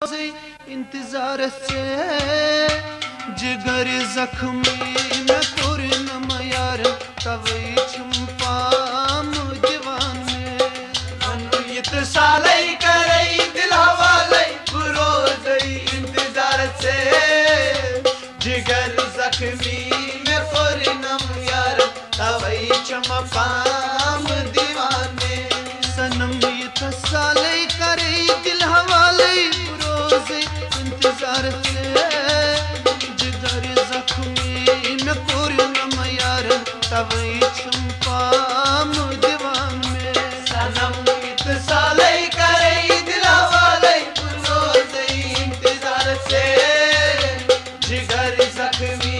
इंतजार से जिगर जख्मी में तुर न यार तवई छुपाम दीवान में इत सालई करई दिल हवाले रोज़ई इंतजार से जिगर जख्मी में तुर न यार तवई छुपाम दीवान में सनम इत सालई करई दिल हवाले इंतजार से जिगर जख्मी में पूर्ण यार तवई छुपाम दीवान में सनम इत साले करे दिल वाले रोज़ई इंतजार से जिगर जख्मी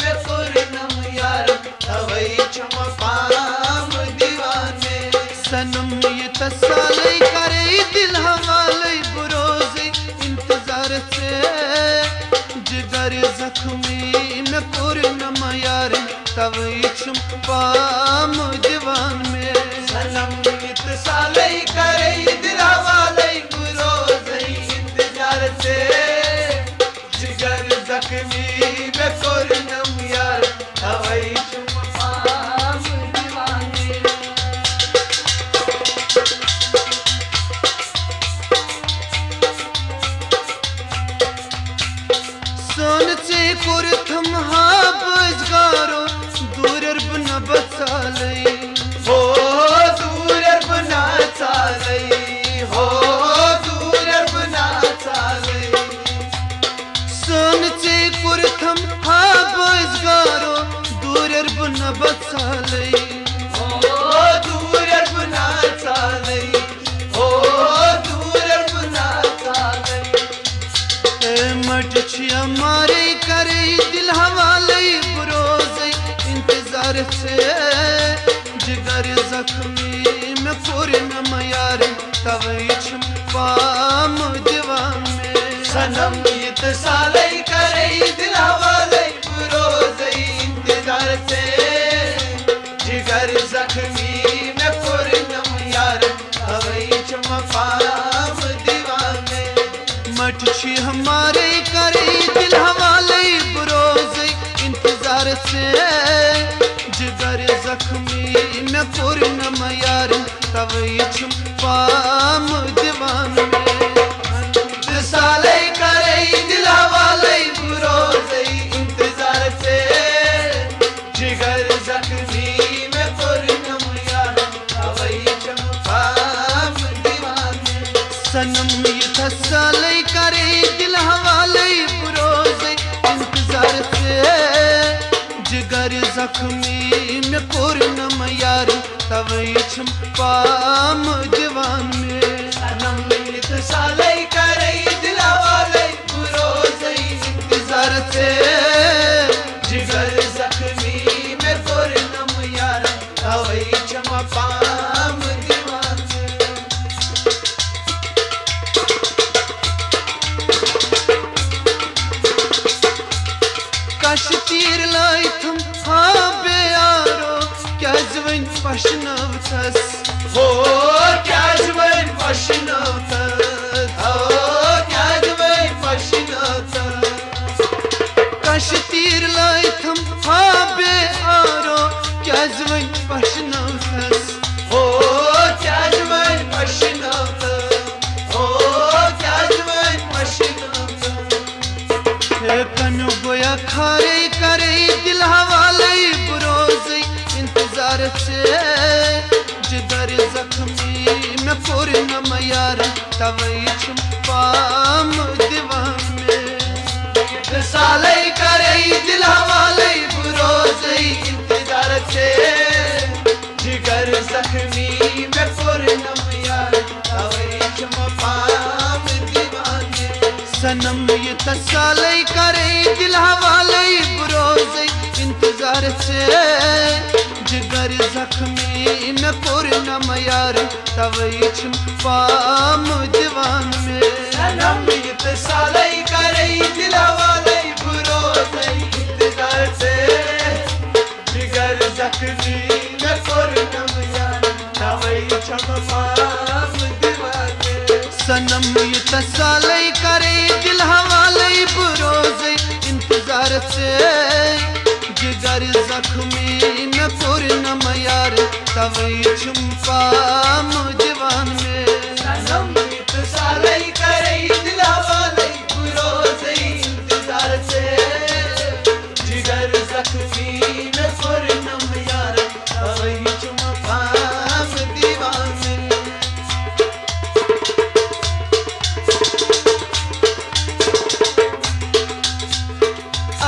में पूर्ण यार तवई छुपाम दीवान में सनम इत साले करे दिल वाले रोज़ई इंतजार से जिगर जख्मी में पूर्ण यार तवई छुपाम दीवान में सनम इत साले करे दिल वाले रोज़ई इंतजार से जिगर जख्मी में पूर्ण यार तवई छुपाम दीवान में सोन से कुरथम हाबजगारो दूरर बना बचालई हो दूरर बना चालई हो दूरर बना चालई सोन से कुरथम हाबजगारो दूरर बना बचालई हो दूरर बना चालई हो दूरर बना चालई मट हमारे करे दिल हवाले रोज़ई इंतजार से जिगर जख्मी में पूर्ण यार तवई छुपाम दीवान में सनम इत साले करे दिल हवाले रोज़ई इंतजार से जिगर जख्मी में पूर्ण यार तवई छुपाम दीवान में मटछी हमारे करे दिल हवाले रोज़ई इंतजार से जिगर जख्मी में पूर्ण यार तवई छुपाम दीवान में साले करे दिल हवाले रोज़ई इंतजार से जिगर जख्मी में पूर्ण यार तवई छुपाम दीवान में सनम इत साले करे दिल हवाले रोज़ई इंतजार से जिगर जख्मी में पूर्ण यार तवई छुपाम दीवान में सनम इत साले करे दिल हवाले रोज़ई इंतजार से जिगर जख्मी में पूर्ण यार तवई छुपाम दीवान में कश तीर लाई तुम हाँ बेयारो क्या जवन पशनवतस हो क्या जवन पशनवतस हो क्या जवन पशनवतस कश तीर लाई तुम हाँ बेयारो क्या जवन पशनवतस हो क्या जवन पशनवतस हो क्या जवन पशनवतस कनु गोया खारे करे दिल हवाले रोज़ई इंतजार से जिगर जख्मी में पूर्ण यार तवई छुपाम दीवान में साले करे दिल हवाले रोज़ई इंतजार से जिगर जख्मी में पूर्ण यार तवई छुपाम दीवान में सनम इत साले करे दिल हवाले रोज़ई इंतजार से जिगर जख्मी में पूर्ण यार तवई छुपाम दीवान में सनम इत साले करे दिल हवाले रोज़ई इंतजार से जिगर जख्मी में पूर्ण यार तवई छुपाम दीवान में सनम इत साले करे जख्मी में पूर्णम यार तवई छुपाम दीवान में सनम इत्सालई करई दिलवालई रोज़ई इंतजार से जिगर जख्मी में पूर्णम यार तवई छुपाम दीवान में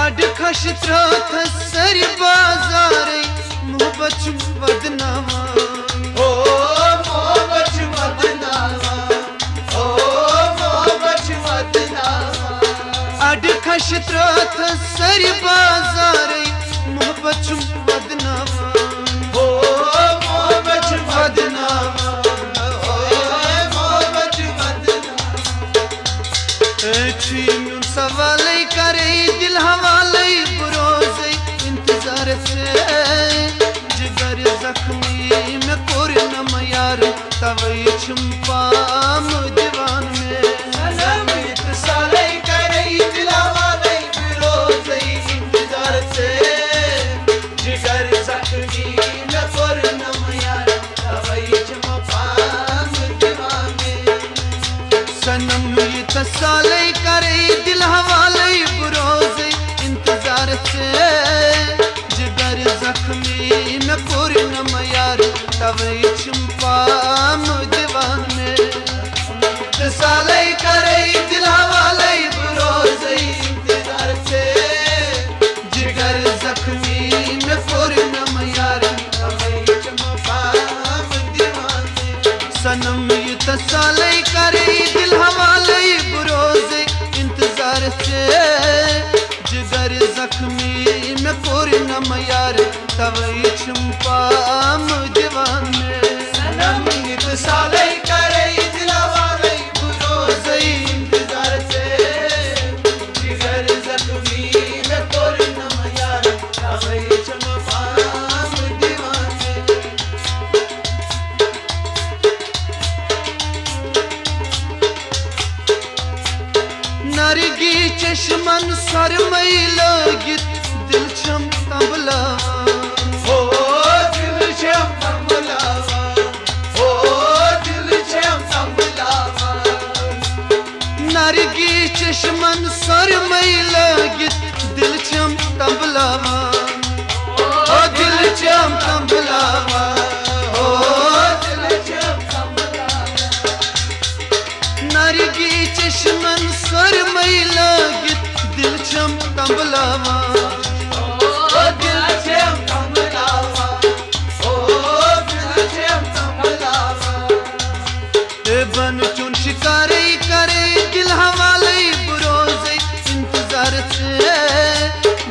अड खशत्रात सर बाजार मोहब्बत बदनामा ओ मोहब्बत बदनामा ओ मोहब्बत बदनामा अड खशत्रात सर बाजार मोहब्बत बदनामा ओ मोहब्बत बदनामा ओ मोहब्बत बदनामा छीन सवाल करे दिल हवाले बरोज़ इंतजार से जिगर जख्मी में पूर्णम यार तवई छुपाम दीवान में सनम इत्सालई करई दिलवालई रोज़ई इंतजार से जिगर जख्मी में पूर्णम यार तवई छुपाम दीवान में सनम ये तसाले करे दिल हवाले बरोज़ इंतजार से जिगर जख्मी में पूर्णम यार तवई छुपाम दीवान में इत्सालई करई दिलवालई रोज़ई इंतजार से जिगर जख्मी में पूर्णम यार तवई छुपाम दीवान में सनम ये तसाले करे दिल हवाले बरोज़ इंतजार से जिगर जख्मी में पूर्णम यार तवई छुपाम दीवान में सनम इत्सालई करई दिलवालई रोज़ई इंतजार से जिगर जख्मी में पूर्णम यार तवई छुपाम दीवान में नरगी चश्मन सरमई लगित दिल छम तबला ओ दिल छम तबलावा ओ दिल छम तबलावा नरगी चश्मन सरमई लगित दिल छम तबला ओ दिल छम तबलावा ओ दिल छम तबलावा नरगी चश्मन सरमई लगित दिल छम तबला ओ दिल छम तबलावा ओ दिल छम तबलावा बन चुन शिकारे करे दिल हवाले बरोज़ इंतजार से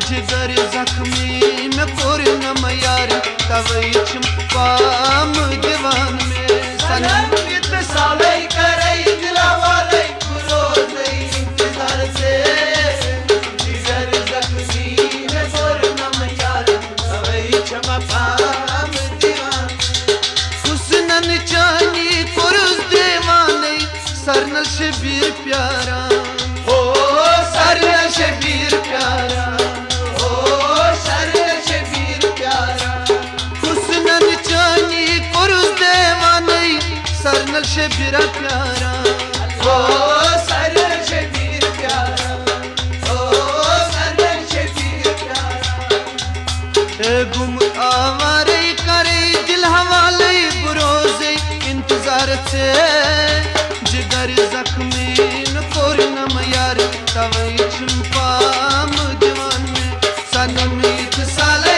जिगर जख्मी में पूर्णम यार तवई छुपाम दीवान में सनम इत्सालई करई दिलवालई रोज़ई इंतजार से जिगर जख्मी में पूर्णम यार तवई छुपाम दीवान हुस्नन चानी कुरुस दीवाने सरनल शबीर प्यारा ओ सरल शबीर प्यारा ओ सरल शबीर प्यारा हुस्नन चानी कुरुस दीवाने सरनल शबीर प्यारा ओ सरल शबीर प्यारा ओ सरल शबीर प्यारा गुम आवारे करे दिल हवाले बरोज़ इंतजार से जिगर जख्मी में पूर्णम यार तवई छुपाम दीवान में सनम इत्साले